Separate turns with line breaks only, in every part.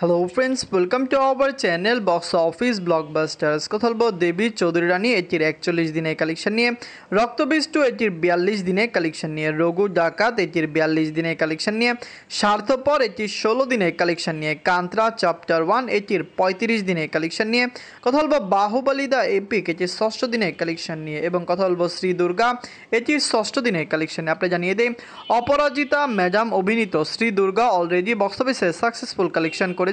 Hello friends, welcome to our channel box office blockbusters. কথা বলবো দেবী চৌধুরী রানী এটির 41 দিনের কালেকশন নিয়ে, রক্তবীজ 2 এটির 42 দিনের কালেকশন নিয়ে, রঘু ডাকাত এটির 42 দিনের কালেকশন নিয়ে, স্বার্থপর এটির 16 দিনের কালেকশন নিয়ে, কান্ত্রা চ্যাপ্টার 1 এটির 35 দিনের কালেকশন নিয়ে, কথা বলবো বাহুবলী দা এপিক এটির 6ষ্ঠ দিনের কালেকশন নিয়ে, এবং কথা বলবো শ্রী দুর্গা এটির 6ষ্ঠ দিনের কালেকশন নিয়ে। আপনি জানিয়ে দেই, অপরাজিতা ম্যাডাম অভিনীত শ্রী দুর্গা অলরেডি বক্স অফিসে সাকসেসফুল কালেকশন করেছে।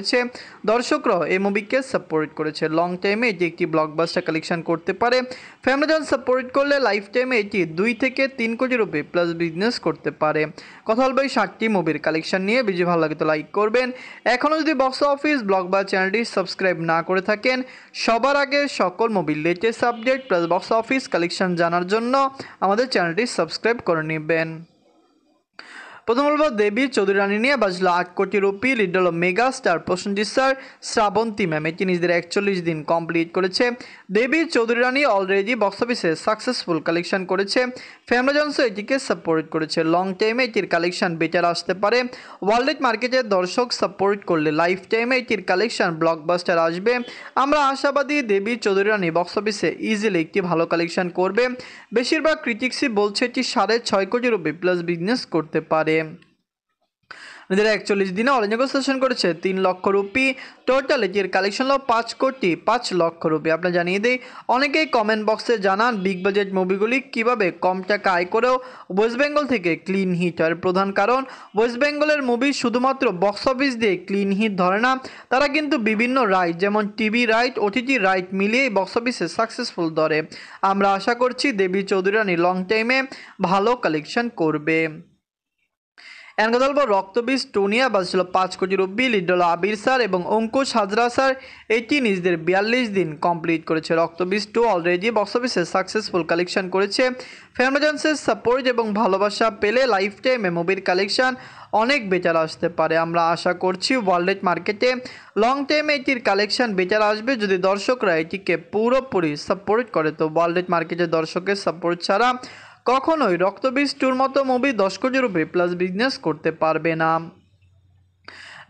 দর্শকরা এই মুভিকে সাপোর্ট করেছে। লং টাইমে এটি একটি ব্লকবাস্টার কালেকশন করতে পারে। ফ্যামিলিজন সাপোর্ট করলে লাইফ টাইমে এটি 2 থেকে 3 কোটি রুপি প্লাস বিজনেস করতে পারে। কথা বলবো এই 7টি মুভির কালেকশন নিয়ে। ভিডিও ভালো লাগে তো লাইক করবেন। এখনও যদি বক্স অফিস ব্লকবাস্টার চ্যানেলটি সাবস্ক্রাইব না করে থাকেন, সবার আগে সকল মুভির latest update plus box office collection জানার জন্য আমাদের চ্যানেলটি সাবস্ক্রাইব করে নেবেন। প্রথম বলবো দেবী চৌধুরী রানী নিয়ে বাজলো 8 কোটি রুপি। লিড হলো mega star Prosenjit sir, Srabanti ma'am. এটি নিজেদের 41 দিন কমপ্লিট করেছে। Debi Chowdhurani already box অফিসে সাকসেসফুল কালেকশন করেছে। ফ্যামিলিজনসও এটিকে সাপোর্ট করেছে। লং টাইমে এটির কালেকশন বেটার আসতে পারে। ওয়ার্ল্ড মার্কেটের দর্শক সাপোর্ট করলে লাইফ টাইমে এটির কালেকশন ব্লকবাস্টার আসবে। আমরা আশাবাদী দেবী চৌধুরী রানী বক্স অফিসে ইজিলি একটি ভালো কালেকশন করবে। বেশিরভাগ ক্রিটিক্সই বলছে এটি 6.5 কোটি রুপি প্লাস বিজনেস করতে পারে। নিজেরা 41 দিনে অল নেগোসিয়েশন করেছে 3 লক্ষ রুপি। টোটাল এটির কালেকশন হলো 5 কোটি 5 লক্ষ রুপি। আপনার জানিয়ে দিই, অনেকেই কমেন্ট বক্সে জানান বিগ বাজেট মুভিগুলি কিভাবে কম টাকা আয় করেও ওয়েস্ট বেঙ্গল থেকে ক্লিন হিট হয়। প্রধান কারণ, ওয়েস্ট বেঙ্গলের মুভি শুধুমাত্র বক্স অফিস দিয়ে ক্লিন হিট ধরে না, তারা কিন্তু বিভিন্ন রাইট যেমন টিভি রাইট, ওটিটি রাইট মিলিয়েই বক্স অফিসে সাকসেসফুল ধরে। আমরা আশা করছি দেবী চৌধুরী রানী লং টাইমে ভালো কালেকশন করবে। এনকে বলবো রক্তবীজ টোনিয়া বাজছিল 5 কোটি রুপি। লিড হলো আবির স্যার এবং অঙ্কুশ হাজরা স্যার। এটি নিজেদের 42 দিন কমপ্লিট করেছে। রক্তবীজ 2 অলরেডি বক্স অফিসে সাকসেসফুল কালেকশন করেছে। ফ্যামিলিজনসের সাপোর্ট এবং ভালোবাসা পেলে লাইফ টাইমে মুভির কালেকশন অনেক বেটার আসতে পারে। আমরা আশা করছি ওয়ার্ল্ড মার্কেটে লং টাইমে এটির কালেকশন বেটার আসবে যদি দর্শকরা এটিকে পুরোপুরি সাপোর্ট করে। তো ওয়ার্ল্ড মার্কেটের দর্শকের সাপোর্ট ছাড়া কখনোই রক্তবীজ 2-র মতো মুভি 10 কোটি রুপি প্লাস বিজনেস করতে পারবে না।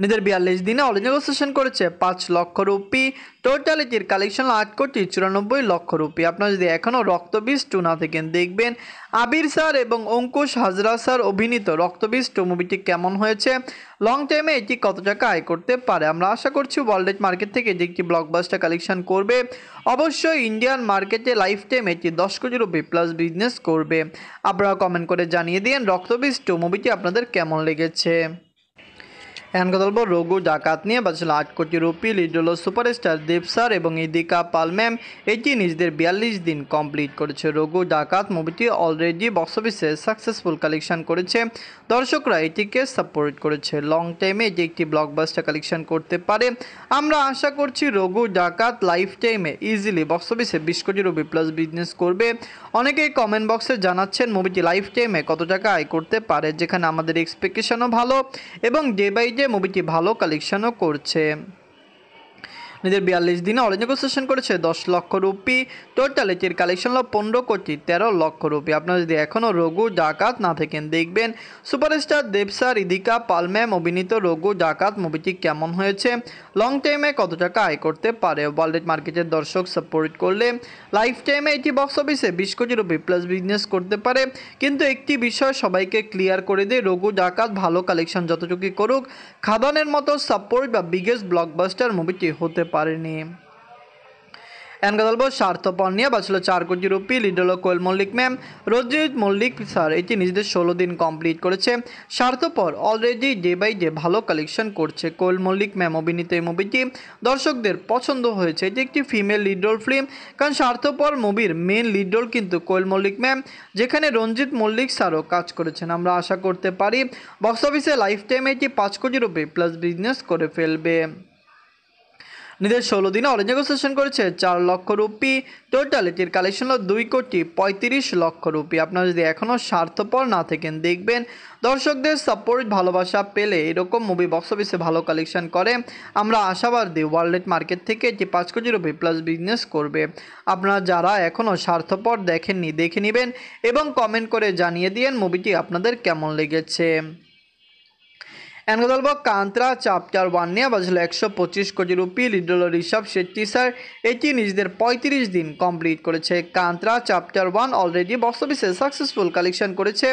নিজের 42 দিনে অল নেগোসিয়েশন করেছে 5 লক্ষ রুপি। টোটাল এটির কালেকশন 8 কোটি 94 লক্ষ রুপি। আপনারা যদি এখনও রক্তবীজ 2 না দেখেন, দেখবেন আবির স্যার এবং অঙ্কুশ হাজরা স্যার অভিনীত রক্তবীজ 2 মুভিটি কেমন হয়েছে, লং টাইমে এটি কত টাকা আয় করতে পারে। আমরা আশা করছি ওয়ার্ল্ড মার্কেট থেকে এটি একটি ব্লকবাস্টার কালেকশন করবে। অবশ্যই ইন্ডিয়ান মার্কেটে লাইফ টাইম এটি 10 কোটি রুপি প্লাস বিজনেস করবে। আপনারা কমেন্ট করে জানিয়ে দিন রক্তবীজ 2 মুভিটি আপনাদের কেমন লেগেছে। এখন কথা বলবো রঘু ডাকাত নিয়ে বাজছিল 8 কোটি রুপি। লিড হলো সুপারস্টার দেব স্যার এবং ইদিকা পাল ম্যাম। এটি নিজেদের 42 দিন কমপ্লিট করেছে। রঘু ডাকাত মুভিটি অলরেডি বক্স অফিসে সাকসেসফুল কালেকশন করেছে। দর্শকরা এটিকে সাপোর্ট করেছে। লং টাইমে এটি একটি ব্লকবাস্টার কালেকশন করতে পারে। আমরা আশা করছি রঘু ডাকাত লাইফ টাইমে ইজিলি বক্স অফিসে 20 কোটি রুপি প্লাস বিজনেস করবে। অনেকেই কমেন্ট বক্সে জানাচ্ছেন মুভিটি লাইফ টাইমে কত টাকা আয় করতে পারে, যেখানে আমাদের এক্সপেকটেশনও ভালো এবং ডে বাই ডে মুভিটি ভালো কালেকশনও করছে। নিজের 42 দিনে অল নেগোসিয়েশন করেছে 10 লক্ষ রুপি। টোটাল এটির কালেকশন হলো 15 কোটি 13 লক্ষ রুপি। আপনারা যদি এখনও রঘু ডাকাত না থাকেন, দেখবেন সুপারস্টার দেব স্যার, ইদিকা পাল ম্যাম অভিনীত রঘু ডাকাত মুভিটি কেমন হয়েছে, লং টাইমে কত টাকা আয় করতে পারে। ওয়ার্ল্ড মার্কেটের দর্শক সাপোর্ট করলে লাইফ টাইমে এটি বক্স অফিসে 20 কোটি রুপি প্লাস বিজনেস করতে পারে। কিন্তু একটি বিষয় সবাইকে ক্লিয়ার করে দিয়ে, রঘু ডাকাত ভালো কালেকশন যতটুকুই করুক, খাদানের মতো সাপোর্ট বা বিগেস্ট ব্লকবাস্টার মুভিটি হতে পারেনি। এনকা বলবো স্বার্থপর নিয়ে বাঁচলো 4 কোটি রুপি। লিড হলো কোয়েল মল্লিক ম্যাম, রঞ্জিত মল্লিক স্যার। এটি নিজেদের 16 দিন কমপ্লিট করেছে। স্বার্থপর অলরেডি ডে বাই ডে ভালো কালেকশন করছে। কোয়েল মল্লিক ম্যাম অভিনীত এই মুভিটি দর্শকদের পছন্দ হয়েছে। এটি একটি ফিমেল লিড রোল ফিল্ম, কারণ স্বার্থপর মুভির মেন লিড রোল কিন্তু কোয়েল মল্লিক ম্যাম, যেখানে রঞ্জিত মল্লিক স্যারও কাজ করেছেন। আমরা আশা করতে পারি বক্স অফিসে লাইফ টাইমে এটি 5 কোটি রুপি প্লাস বিজনেস করে ফেলবে। নিজের 16 দিনে অল নেগোসিয়েশন করেছে 4 লক্ষ রুপি। টোটাল এটির কালেকশন হলো 2 কোটি 35 লক্ষ রুপি। আপনারা যদি এখনও স্বার্থপর না থাকেন, দেখবেন দর্শকদের সাপোর্ট ভালোবাসা পেলে এরকম মুভি বক্স অফিসে ভালো কালেকশন করে। আমরা আশাবাদী ওয়ার্ল্ড মার্কেট থেকে এটি 5 কোটি রুপি প্লাস বিজনেস করবে। আপনারা যারা এখনও স্বার্থপর দেখেননি, দেখে নেবেন এবং কমেন্ট করে জানিয়ে দিন মুভিটি আপনাদের কেমন লেগেছে। এনকে বলবো কান্তারা চ্যাপ্টার 1 নিয়ে বাজলো 125 কোটি রুপি। লিড হলো ঋষভ শেট্টি স্যার, এটি নিজেদের 35 দিন কমপ্লিট করেছে। কান্তারা চ্যাপ্টার 1 অলরেডি বক্স অফিসে সাকসেসফুল কালেকশন করেছে,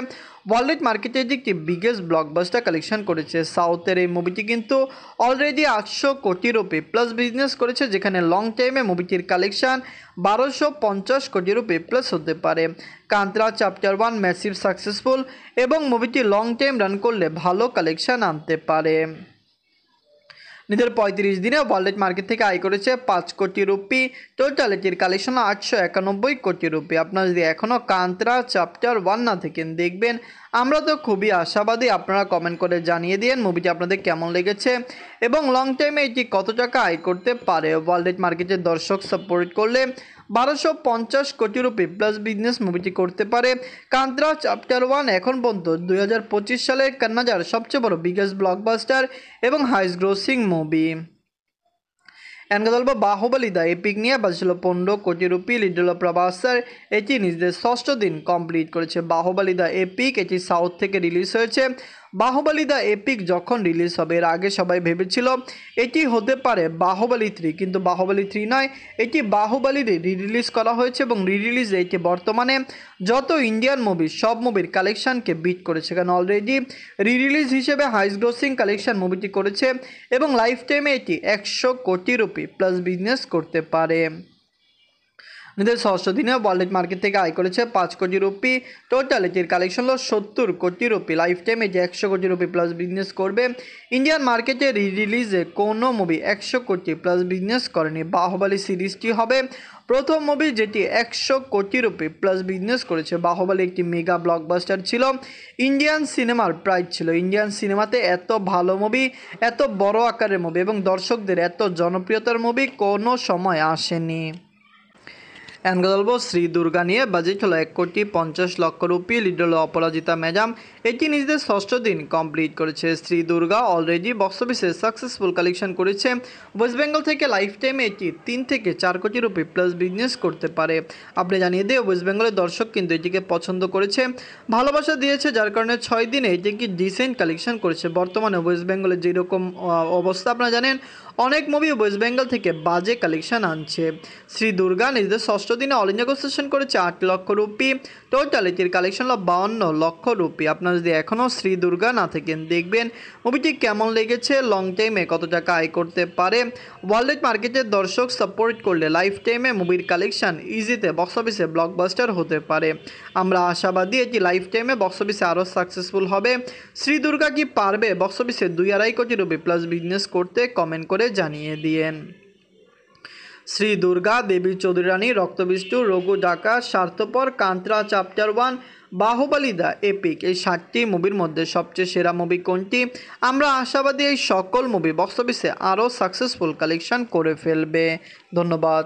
ওয়ার্ল্ড মার্কেটে একটি বিগেস্ট ব্লকবাস্টার কালেকশন করেছে। সাউথের এই মুভিটি কিন্তু অলরেডি 800 কোটি রুপি প্লাস বিজনেস করেছে, যেখানে লং টাইমে মুভিটির কালেকশন 1250 কোটি রুপি প্লাস হতে পারে। কান্তারা চ্যাপ্টার 1 ম্যাসিভ সাকসেসফুল এবং মুভিটি লং টাইম রান করলে ভালো কালেকশন আনতে পারে। নিজের 35 দিনে ওয়ার্ল্ড মার্কেট থেকে আয় করেছে 5 কোটি রুপি। টোটাল এটির কালেকশন 891 কোটি রুপি। আপনারা যদি এখনও কান্তারা চ্যাপ্টার 1 না থাকেন দেখবেন, আমরা তো খুবই আশাবাদী। আপনারা কমেন্ট করে জানিয়ে দিন মুভিটি আপনাদের কেমন লেগেছে এবং লং টাইমে এটি কত টাকা আয় করতে পারে। ওয়ার্ল্ড মার্কেটের দর্শক সাপোর্ট করলে 1250 কোটি রুপি প্লাস বিজনেস মুভিটি করতে পারে। কান্তারা চ্যাপ্টার 1 এখন পর্যন্ত 2025 সালের কান্নাজার সবচেয়ে বড় বিগেস্ট ব্লকবাস্টার এবং হাইস্ট গ্রোসিং মুভি। এনকে বলবো বাহুবলী দ্য এপিক নিয়ে বাজছিল 15 কোটি রুপি। লিড হলো প্রভাস স্যার, এটি নিজেদের 6ষ্ঠ দিন কমপ্লিট করেছে। বাহুবলী দ্য এপিক এটি সাউথ থেকে রিলিজ হয়েছে। বাহুবলী দ্য এপিক যখন রিলিজ হবে এর আগে সবাই ভেবেছিল এটি হতে পারে বাহুবলী 3, কিন্তু বাহুবলী 3 নয়, এটি বাহুবলী রিলিজ করা হয়েছে এবং রিলিজে এটি বর্তমানে যত ইন্ডিয়ান মুভি সব মুভির কালেকশানকে বিট করেছে, কারণ অলরেডি রিলিজ হিসেবে হাইস্ট গ্রোসিং কালেকশন মুভিটি করেছে এবং লাইফ টাইমে এটি 100 কোটি রুপি প্লাস বিজনেস করতে পারে। নিজের 6ষ্ঠ দিনে ওয়ার্ল্ড মার্কেট থেকে আয় করেছে 5 কোটি রুপি। টোটাল এটির কালেকশন হলো 70 কোটি রুপি। লাইফ টাইম এটি 100 কোটি রুপি প্লাস বিজনেস করবে। ইন্ডিয়ান মার্কেটে রিলিজে কোনো মুভি 100 কোটি প্লাস বিজনেস করেনি। বাহুবলী সিরিজটি হবে প্রথম মুভি যেটি 100 কোটি রুপি প্লাস বিজনেস করেছে। বাহুবলী একটি মেগা ব্লকবাস্টার ছিল, ইন্ডিয়ান সিনেমার প্রাইড ছিল। ইন্ডিয়ান সিনেমাতে এত ভালো মুভি, এত বড় আকারের মুভি এবং দর্শকদের এত জনপ্রিয়তার মুভি কোনো সময় আসেনি। এনকে বলবো শ্রী দুর্গা নিয়ে বাজেট হলো 1,50,00,000 রুপি। লিড হলো অপরাজিতা ম্যাডাম, এটি নিজেদের 6ষ্ঠ দিন কমপ্লিট করেছে। শ্রী দুর্গা অলরেডি বক্স অফিসে সাকসেসফুল কালেকশন করেছে। ওয়েস্ট বেঙ্গল থেকে লাইফ টাইমে এটি 3 থেকে 4 কোটি রুপি প্লাস বিজনেস করতে পারে। আপনি জানিয়ে দিয়ে ওয়েস্ট বেঙ্গলের দর্শক কিন্তু এটিকে পছন্দ করেছে, ভালোবাসা দিয়েছে, যার কারণে 6 দিনে এটিকে ডিসেন্ট কালেকশন করেছে। বর্তমানে ওয়েস্ট বেঙ্গলের যেরকম অবস্থা আপনারা জানেন, অনেক মুভি ওয়েস্ট বেঙ্গল থেকে বাজে কালেকশন আনছে। শ্রী দুর্গা নিজেদের 6ষ্ঠ দিনে অল ইন্ডিয়া সেশন করেছে 8 লক্ষ রুপি। টোটাল এটির কালেকশন হলো 52 লক্ষ রুপি। আপনারা যদি এখনও শ্রী দুর্গা না থাকেন দেখবেন মুভিটি কেমন লেগেছে, লং টাইমে কত টাকা আয় করতে পারে। ওয়ার্ল্ড মার্কেটের দর্শক সাপোর্ট করলে লাইফ টাইমে মুভির কালেকশন ইজিতে বক্স অফিসে ব্লকবাস্টার হতে পারে। আমরা আশাবাদী এটি লাইফ টাইমে বক্স অফিসে আরও সাকসেসফুল হবে। শ্রী দুর্গা কি পারবে বক্স অফিসে 2-2.5 কোটি রুপি প্লাস বিজনেস করতে? কমেন্ট করে জানিয়ে দিয়েন। শ্রী দুর্গা, দেবী চৌধুরী রানী, রক্তবিষ্টু, রঘু ডাকা, স্বার্থপর, Kantara chapter 1, Baahubali the epic, এই 7টি মুভির মধ্যে সবচেয়ে সেরা মুভি কোনটি? আমরা আশাবাদী এই সকল মুভি বক্স অফিসে আরও সাকসেসফুল কালেকশন করে ফেলবে। ধন্যবাদ।